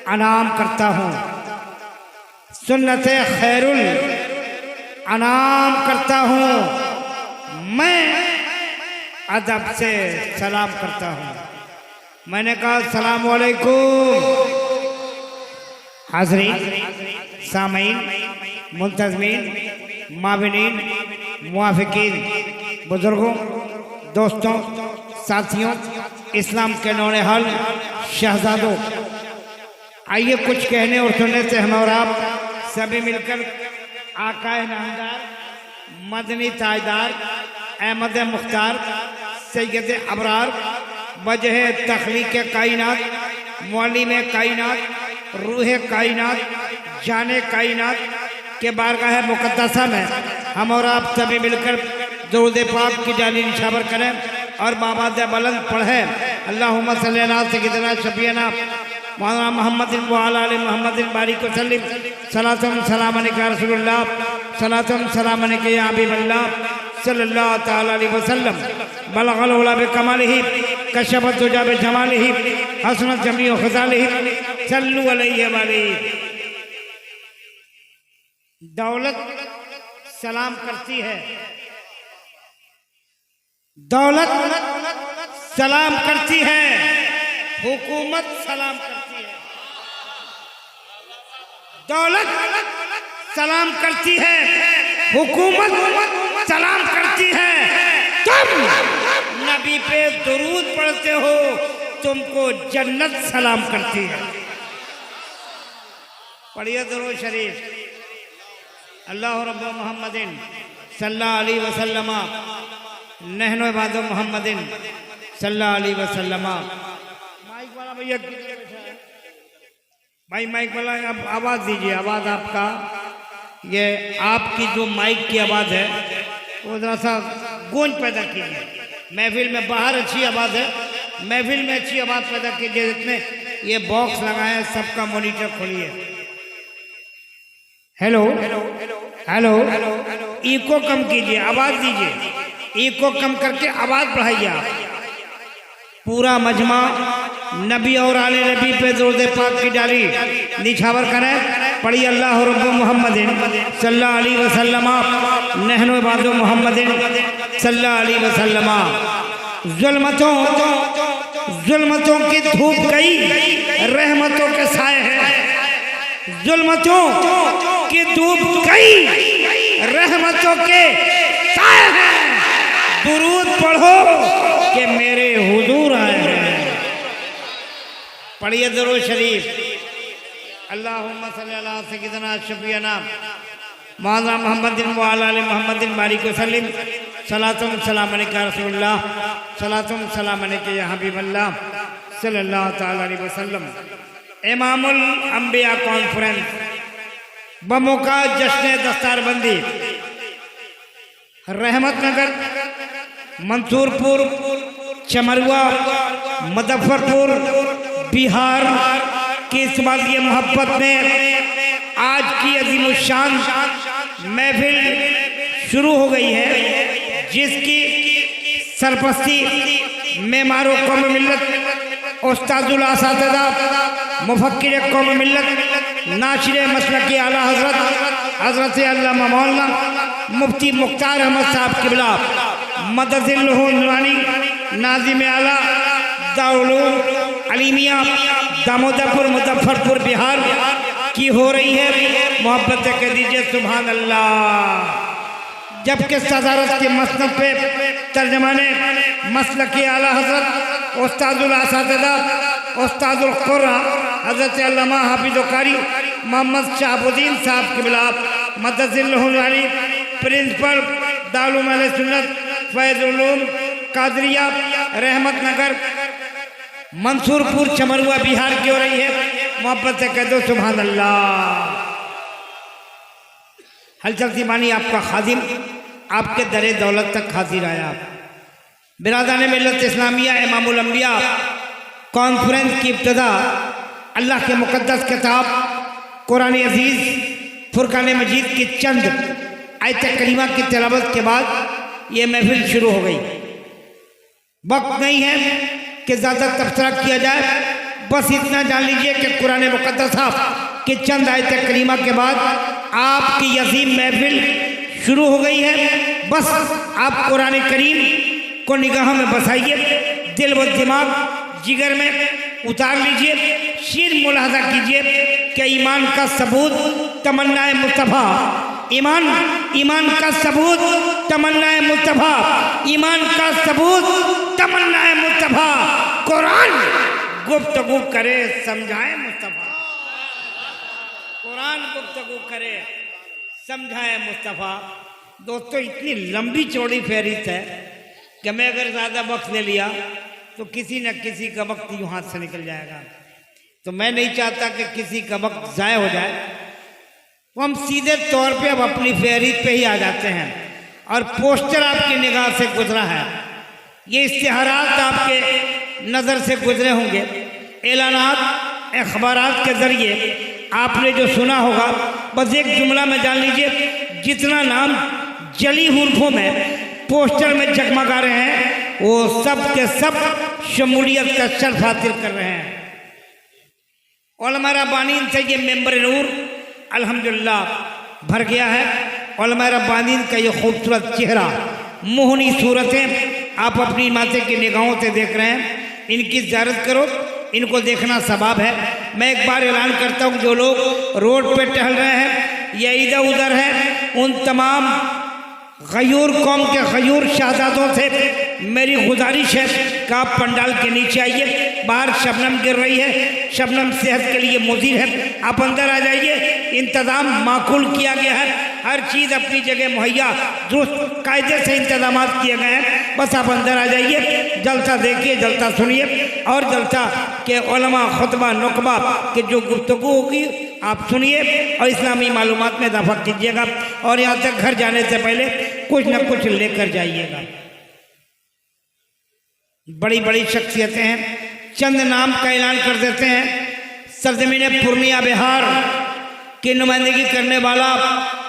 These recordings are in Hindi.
अनाम करता हूँ, सुन्नत खैरुल अनाम करता हूँ, मैं अदब से सलाम करता हूँ। मैंने कहा अस्सलाम वालेकुम। हाज़रीन, सामीन, मुंतज़मीन, माविनीन, मुआफ़िकीन, बुज़ुर्गों, दोस्तों, साथियों, इस्लाम के नौनिहाल शहज़ादों, आइए कुछ कहने और सुनने से हम और आप सभी मिलकर आकाए नामदार, मदनी ताजदार, अहमद मुख्तार, सैयद अबरार, वजह तख्लीक कायनात, मुअल्लिम कायनात, रूह कायनात, जाने कायनात के बारगाह मुक़द्दसा में हम और आप सभी मिलकर दुरूद पाक की जानी निशावर करें और बाबाद बुलंद पढ़े अल्लाहुम्मा सल्ली अला सय्यिदिना शफीना मौलाना मोहम्मदिन व अला आलि मोहम्मदिन बारिक वसल्लिम सलातुम सलाम अलैका या रसूलल्लाह सलातुम सलाम अलैका या हबीबल्लाह सल्लल्लाहु तआला अलैहि वसल्लम बलगल उला बिकमालिही कशफत दुजा बिजमालिही हसनत जमीउ खसालिही सल्लु अलैहि व अलैहि। दौलत सलाम करती है, दौलत सलाम करती है, हुकूमत सलाम करती है। दौलत सलाम करती है, हुकूमत सलाम करती है। तुम नबी पे दुरूद पढ़ते हो, तुमको जन्नत सलाम करती है। पढ़िए दुरूद शरीफ। अल्लाह रब्बु मुहम्मदिन सल्लल्लाहु अलैहि वसल्लम नहनु इबादु मुहम्मदिन सल्लल्लाहु अलैहि वसल्लम। माइक वाला भैया, भाई माइक वाला आप आवाज़ दीजिए। आवाज़ आपका, ये आपकी जो माइक की आवाज़ है वो ज़रा सा गूंज पैदा कीजिए। महफिल में बाहर अच्छी आवाज़ है, महफिल में अच्छी आवाज़ पैदा कीजिए। जितने ये बॉक्स लगाए हैं सबका मॉनिटर खोलिए। हेलो हेलो हेलो, इको कम कीजिए, आवाज़ दीजिए। इको कम करके आवाज़ बढ़ाइए। आप पूरा मजमा नबी और आले नबी पे दुरूद पाक की डाली निछावर करें। पढ़ी अल्लाह रब्बु मुहम्मदिन सल्लल्लाहु अलैहि वसल्लम नहनु इबादु मुहम्मदिन सल्लल्लाहु अलैहि वसल्लम। जुल्मतों की धूप गई, रहमतों के साए हैं। जुल्मतों की धूप गई, रहमतों के साए हैं। दुरूद पढ़ो कि मेरे हुजूर आए हैं। पढ़िए दुरूद शरीफ। अल्लाहुम्मा सल्ली अला सय्यिदिना शफीना मौलाना मोहम्मदिन व अला आलि मोहम्मदिन बारिक वसल्लिम सलातुम सलाम अलैका या रसूलल्लाह सलातुम सलाम अलैका या हबीबल्लाह सल्लल्लाहु तआला अलैहि वसल्लम। इमामुल अंबिया कॉन्फ्रेंस बमौका जश्न दस्तारबंदी रहमतनगर, मंसूरपुर, चमरुआ, मुजफ्फरपुर, बिहार की इस वादिय मोहब्बत में आज की अजीमुशान महफिल शुरू हो गई है, जिसकी सरपरस्ती मेमारो कौम मिल्लत उस्ताजुल असातिज़ा मुफक्किर कौम मिल्लत नाशिर मसलक आला हज़रत अल्लामा मौलाना मुफ्ती मुख्तार अहमद साहब क़िबला मददिल्लहु नूरानी नाज़िम आला दारुल उलूम अलीमिया दामोदरपुर मुजफ्फरपुर बिहार की हो रही है। मोहब्बत कह दीजिए सुभान अल्लाह। जबकि सदारत के मसनद पे तर्जमाने मसलक आला हज़रत उस्ताजुल असातिज़ा उस्तादुल क़ुर्रा हज़रत अल्लामा हाफिज़ कारी मोहम्मद शहाबुद्दीन साहब क़िबला मददिल्लहु नूरानी प्रिंसिपल दारुल उलूम अहले सुन्नत फैज़ुल उलूम कादरिया रहमतनगर मंसूरपुर चमरुआ बिहार की हो रही है। मोहब्बत से कह दो सुभान अल्लाह। हलचल सी मानी आपका खादिम आपके दरे दौलत तक हाजिर आया। बिरादरान मिल्लत इस्लामिया इमामुल अंबिया कॉन्फ्रेंस की इब्तिदा अल्लाह के मुक़द्दस किताब कुरान अजीज़ फुरकान मजीद की चंद आयत करीमा की तिलावत के बाद ये महफिल शुरू हो गई। वक्त नहीं है कि ज़्यादा तबसरा किया जाए। बस इतना जान लीजिए कि कुरान मुक़द्दस के चंद आयत करीमा के बाद आपकी अजीम महफिल शुरू हो गई है। बस आप कुरान करीम को निगाह में बसाइए, दिल व दिमाग जिगर में उतार लीजिए, शीर मुलाहजा कीजिए कि ईमान का सबूत तमन्नाए मुस्तफ़ा, ईमान का सबूत तमन्नाए मुस्तफ़ा, ईमान का सबूत तमन्नाए मुस्तफ़ा। कुरान गुफ्तगू करे समझाए मुस्तफ़ा, कुरान गुफ्तगू करे समझाए मुस्तफ़ा। दोस्तों इतनी लंबी चौड़ी फहरिस्त है कि मैं अगर ज़्यादा वक्त ले लिया तो किसी न किसी का वक्त यूँ हाथ से निकल जाएगा। तो मैं नहीं चाहता कि किसी का वक्त ज़ाय हो जाए, तो हम सीधे तौर पे अब अपनी फहरिस्त पे ही आ जाते हैं। और पोस्टर आपकी निगाह से गुजरा है, ये इश्तिहारात आपके नज़र से गुजरे होंगे, एलानात अखबारात के ज़रिए आपने जो सुना होगा। बस एक जुमला में जान लीजिए, जितना नाम जली हुर्फों में पोस्टर में जगमगा रहे हैं वो सब के सब शमूलियत का शर्फ हासिल कर रहे हैं। उलमा रब्बानीन से ये मेंबर नूर अल्हम्दुलिल्लाह भर गया है। उलमा रब्बानीन का ये खूबसूरत चेहरा, मोहनी सूरतें आप अपनी माथे की निगाहों से देख रहे हैं। इनकी ज़ियारत करो, इनको देखना सवाब है। मैं एक बार ऐलान करता हूँ, जो लोग रोड पे टहल रहे हैं या इधर उधर हैं, उन तमाम गयूर कौम के गयूर शहजादों से मेरी गुजारिश है कि आप पंडाल के नीचे आइए। बाहर शबनम गिर रही है, शबनम सेहत के लिए मुज़िर है, आप अंदर आ जाइए। इंतज़ाम माकूल किया गया है, हर चीज़ अपनी जगह मुहैया दुरुस्त कायदे से इंतजाम किए गए हैं। बस आप अंदर आ जाइए, जलसा देखिए, जलसा सुनिए और जलसा के उलमा खुतबा नुकबा के जो गुफ्तगू होगी आप सुनिए और इस्लामी मालूमात में इजाफा कीजिएगा। और यहाँ तक घर जाने से पहले कुछ न कुछ लेकर जाइएगा। बड़ी बड़ी शख्सियतें हैं, चंद नाम का ऐलान कर देते हैं। सरजमीन पूर्णिया बिहार की नुमाइंदगी करने वाला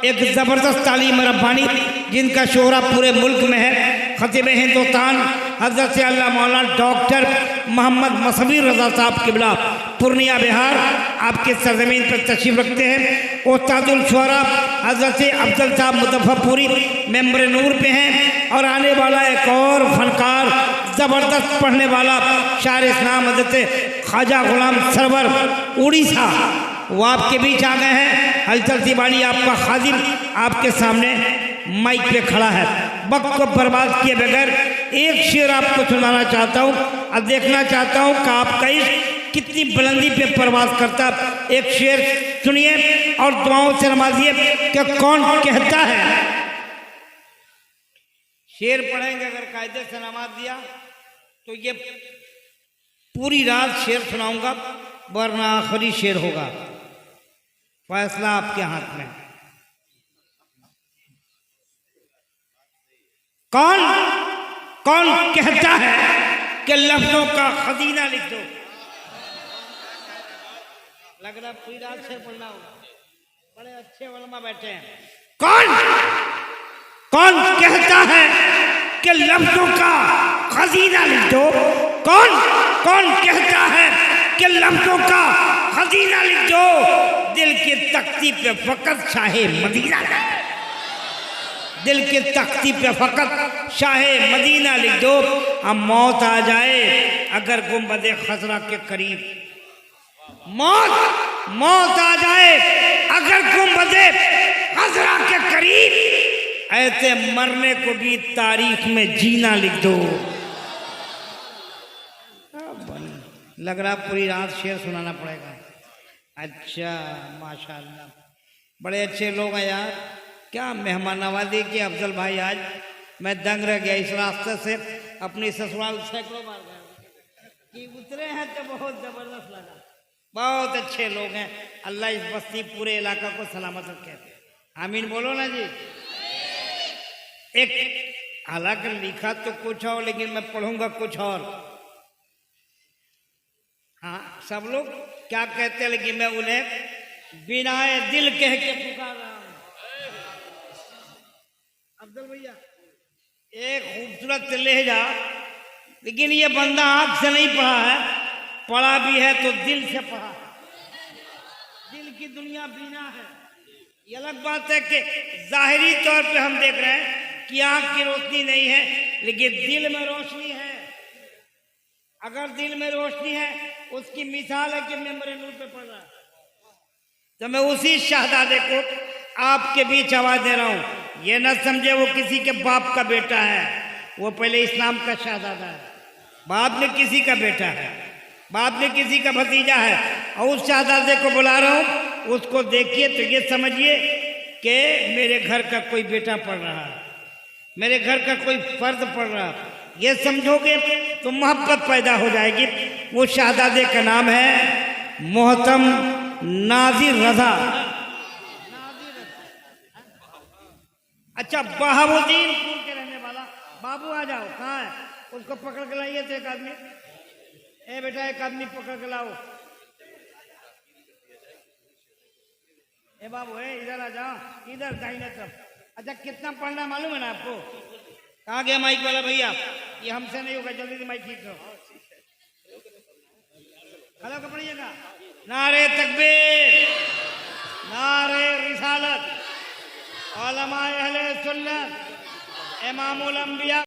एक ज़बरदस्त तालीम रब्बानी जिनका शोहरा पूरे मुल्क में है, खतीब हिंदुस्तान हज़रत अल्लाह मौलाना डॉक्टर मोहम्मद मसवीर रज़ा साहब किबला पूर्णिया बिहार आपके सरजमीन पर तशरीफ़ रखते हैं। उस्तादुल शुअरा हज़रत अफजल साहब मुज़फ़्फ़रपुरी मेंबर नूर पे हैं। और आने वाला एक और फनकार, ज़बरदस्त पढ़ने वाला शायर इस्लाम हज़रत ख्वाजा गुलाम सरवर उड़ीसा, वो आपके बीच आ गए हैं। हलचल तिवारी आपका खादिम आपके सामने माइक पे खड़ा है। वक्त को बर्बाद किए बगैर एक शेर आपको सुनाना चाहता हूँ और देखना चाहता हूँ कि आपका इश्क कितनी बुलंदी पे परवाज करता। एक शेर सुनिए और दुआओं से नवाजिए कि कौन कहता है। शेर पढ़ेंगे अगर कायदे से नवाज दिया तो ये पूरी रात शेर सुनाऊंगा, वरना आखिरी शेर होगा। फैसला आपके हाथ में। कौन कौन कहता है कि लफ्जों का खजीना लिख दो। लग रहा पूरी रात शेर पढ़ना होगा, बड़े अच्छे उलमा बैठे हैं। कौन कौन कहता है कि लफ्जों का खजीना लिख दो। कौन कौन कहता है कि लफ्जों का खजीना लिख दो। दिल की तख्ती पे फकत शाहे मदीना, दिल की तख्ती पे फकत शाहे मदीना लिख दो। अब मौत आ जाए अगर गुंबदे खजरा के करीब, मौत आ जाए अगर गुंबदे खजरा के करीब, ऐसे मरने को भी तारीख में जीना लिख दो। लग रहा पूरी रात शेर सुनाना पड़ेगा। अच्छा माशाल्लाह, बड़े अच्छे लोग हैं यार। क्या मेहमान नवाजी की अफजल भाई, आज मैं दंग रह गया। इस रास्ते से अपनी ससुराल सैकड़ों बार गए कि उतरे हैं तो बहुत ज़बरदस्त लगा। बहुत अच्छे लोग हैं। अल्लाह इस बस्ती पूरे इलाका को सलामत रखे। आमीन बोलो ना जी। एक हालांकि लिखा तो कुछ और, लेकिन मैं पढ़ूंगा कुछ और। हाँ, सब लोग क्या कहते हैं, लेकिन मैं उन्हें बिनाए दिल कह के पुकार रहा हूं। अफजल भैया एक खूबसूरत लहजा, लेकिन ये बंदा आंख से नहीं पढ़ा है, पढ़ा भी है तो दिल से पढ़ा है। दिल की दुनिया बीना है। ये अलग बात है कि जाहिरी तौर पे हम देख रहे हैं कि आंख की रोशनी नहीं है, लेकिन दिल में रोशनी है। अगर दिल में रोशनी है, उसकी मिसाल है कि मेंबर नूर पे पढ़ रहा है। तो मैं उसी शहजादे को आपके बीच आवाज दे रहा हूं। ये ना समझे वो किसी के बाप का बेटा है, वो पहले इस्लाम का शहजादा है, बाद में किसी का बेटा है, बाद में किसी का भतीजा है। और उस शहजादे को बुला रहा हूं, उसको देखिए तो ये समझिए कि मेरे घर का कोई बेटा पढ़ रहा है, मेरे घर का कोई फर्द पढ़ रहा है। ये समझोगे तो मोहब्बत पैदा हो जाएगी। वो शहजादे का नाम है मोहतम नाजिर रजा। अच्छा, बहाउद्दीनपुर के रहने वाला। बाबू आ जाओ, कहाँ है? उसको पकड़ के लाइए तो एक आदमी। ए बेटा, एक आदमी पकड़ के लाओ। ए बाबू, इधर आ जाओ, इधर दाहिने तरफ। अच्छा, कितना पढ़ना मालूम है ना आपको? कहाँ गया माइक वाला भैया? ये हमसे नहीं होगा, जल्दी से माइक ठीक करो। खड़ा होकर पढ़िएगा। नारे तकबीर, नारे रिसालत, उलमाए अहले सुन्नत, इमामुल अंबिया।